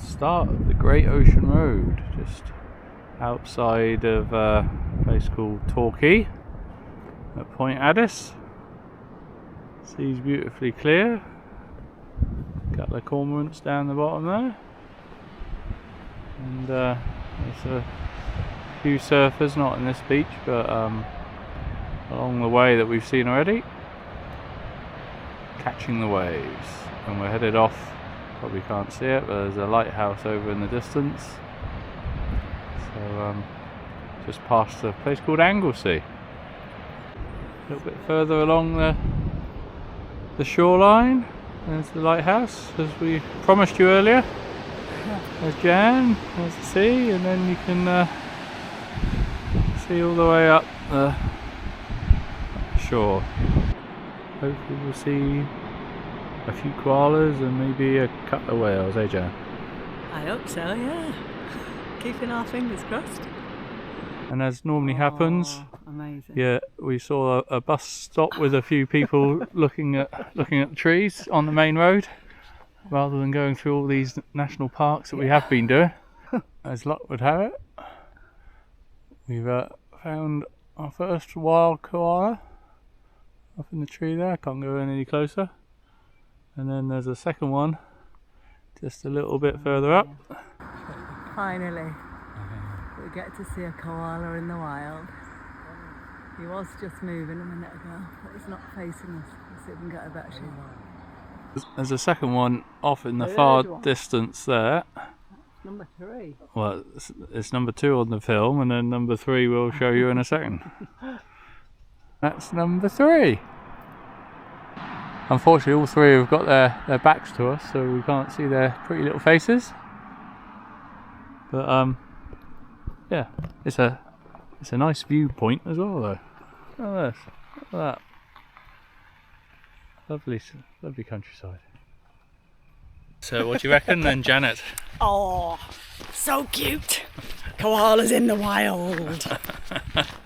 start of the Great Ocean Road, just outside of a place called Torquay at Point Addis. Sea's beautifully clear. Couple of cormorants down the bottom there, and there's a few surfers, not in this beach, but along the way that we've seen already, catching the waves. And we're headed off. Probably can't see it, but there's a lighthouse over in the distance. So just past a place called Anglesey. A little bit further along the shoreline, there's the lighthouse, as we promised you earlier. There's Jan, there's the sea, and then you can see all the way up the shore. Hopefully we'll see a few koalas and maybe a couple of whales, eh Jan? I hope so, yeah. Keeping our fingers crossed. And as normally happens, amazing. Yeah, we saw a bus stop with a few people looking at the trees on the main road, rather than going through all these national parks that we have been doing. As luck would have it, we've found our first wild koala up in the tree there. I can't go in any closer. And then there's a second one just a little bit further up. Finally, we get to see a koala in the wild. He was just moving a minute ago, but he's not facing us. Let's see if we can get a better shot. There's a second one off in the far distance there. Number 3. Well, it's number 2 on the film, and then number 3 we'll show you in a second. That's number 3. Unfortunately, all 3 have got their backs to us, so we can't see their pretty little faces. But yeah, it's a nice viewpoint as well, though. Look at this, look at that. Lovely countryside. So, what do you reckon then, Janet? Oh, so cute! Koalas in the wild.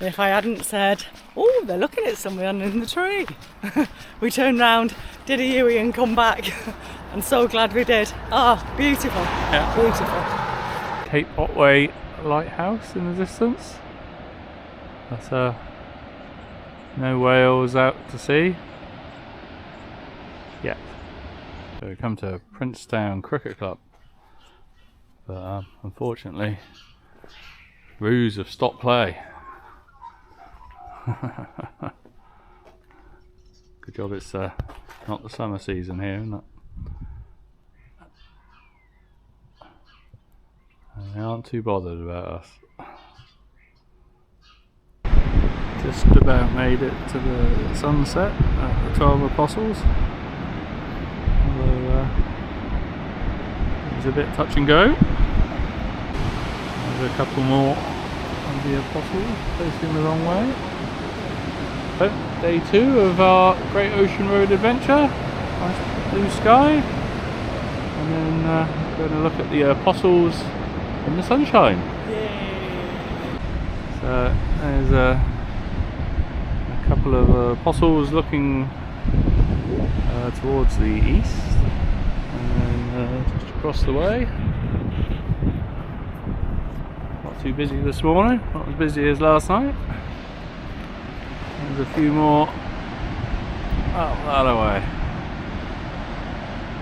If I hadn't said, oh, they're looking at someone in the tree. We turned round, did a U-turn and come back. I'm so glad we did. Oh, beautiful. Yeah. Beautiful. Cape Otway Lighthouse in the distance. That's no whales out to sea yet. So we come to Princetown Cricket Club. But unfortunately, Roos have stopped play. Good job it's not the summer season here, isn't it? And they aren't too bothered about us. Just about made it to the sunset at the 12 Apostles. Although it was a bit touch and go. There's a couple more of the Apostles facing the wrong way. But day 2 of our Great Ocean Road adventure. Nice blue sky. And then we're going to look at the Apostles in the sunshine. Yay! So there's a couple of Apostles looking towards the east. And then just across the way. Not too busy this morning, not as busy as last night. There's a few more up that way,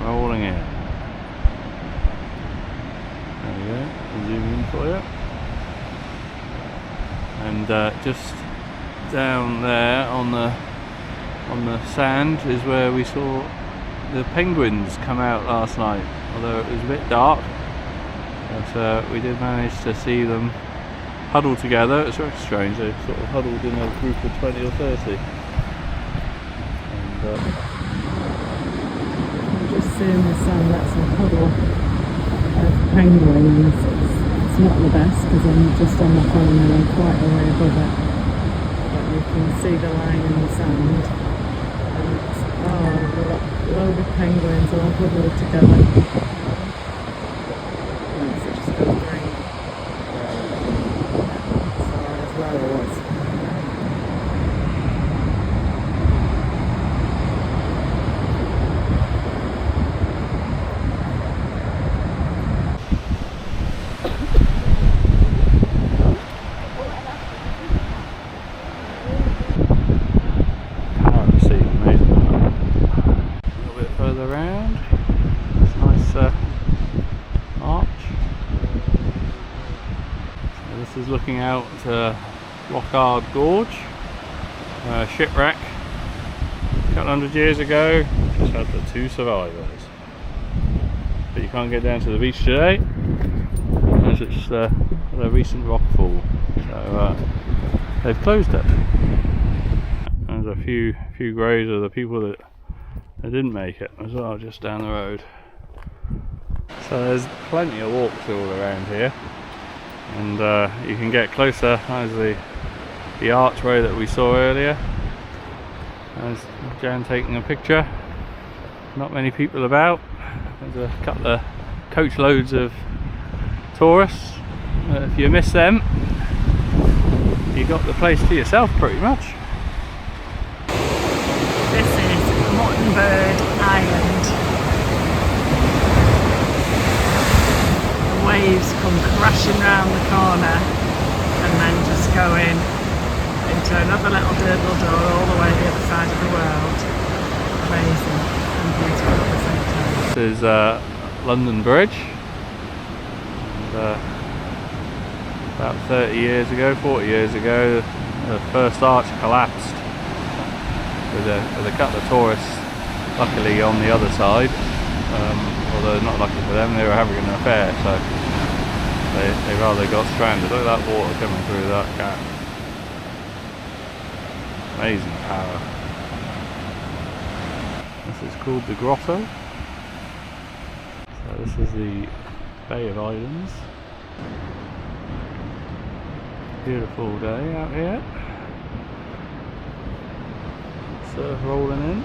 rolling in. There we go, I'll zoom in for you. And just down there on the sand is where we saw the penguins come out last night, although it was a bit dark. But we did manage to see them huddled together. It's very strange, they sort of huddled in a group of 20 or 30. And just seeing the sun, that's a huddle of penguins. It's not the best because I'm just on the phone and I'm quite a way above it. But you can see the line in the sand. And it's, a load of penguins all huddled together. looking out to Lockhart Gorge, shipwreck a couple hundred years ago. Just had the 2 survivors, but you can't get down to the beach today as it's a recent rockfall, so they've closed it. There's a few graves of the people that didn't make it as well, just down the road. So there's plenty of walks all around here, and you can get closer. There's the archway that we saw earlier. There's Jan taking a picture. Not many people about. There's a couple of coach loads of tourists. If you miss them, you got the place to yourself pretty much. This is Muttonbird Island. The waves come crashing round the corner and then just go into another little dirtle door all the way the other side of the world. Amazing and beautiful at the same time. This is London Bridge. And, about 30 years ago, 40 years ago, the first arch collapsed with a couple of tourists luckily on the other side, although not lucky for them, they were having an affair, so they rather got stranded. Look at that water coming through that gap. Amazing power. This is called the Grotto. So this is the Bay of Islands. Beautiful day out here. Surf rolling in.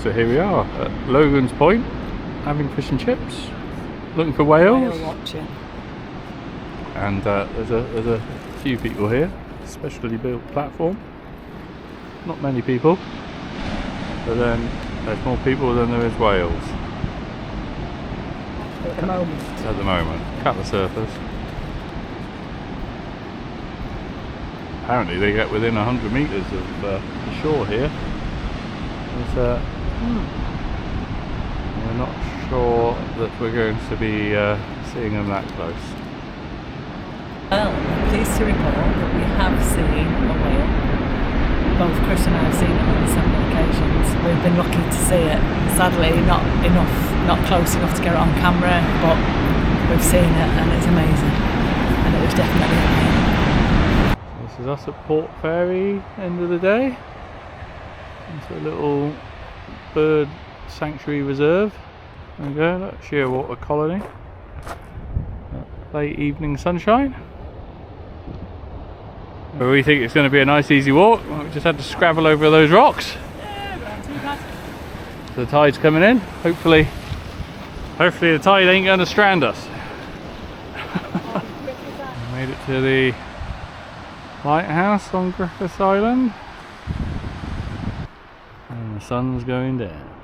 So here we are at Logan's Point, having fish and chips, looking for whales. Whale watching. And there's a few people here. Specially built platform. Not many people, but then there's more people than there is whales. At the moment. At the moment, a couple of surfers. Apparently they get within 100 metres of the shore here. We're not sure that we're going to be seeing them that close. Well, I'm pleased to report that we have seen a whale. Both Chris and I have seen it on several occasions. We've been lucky to see it. Sadly, not close enough to get it on camera, but we've seen it and it's amazing. And it was definitely amazing. This is us at Port Fairy, end of the day. It's a little bird sanctuary reserve. There we go, look, Shearwater Colony. Late evening sunshine. But we think it's going to be a nice easy walk. We just had to scrabble over those rocks. The tide's coming in. Hopefully the tide ain't going to strand us. Made it to the lighthouse on Griffith Island. And the sun's going down.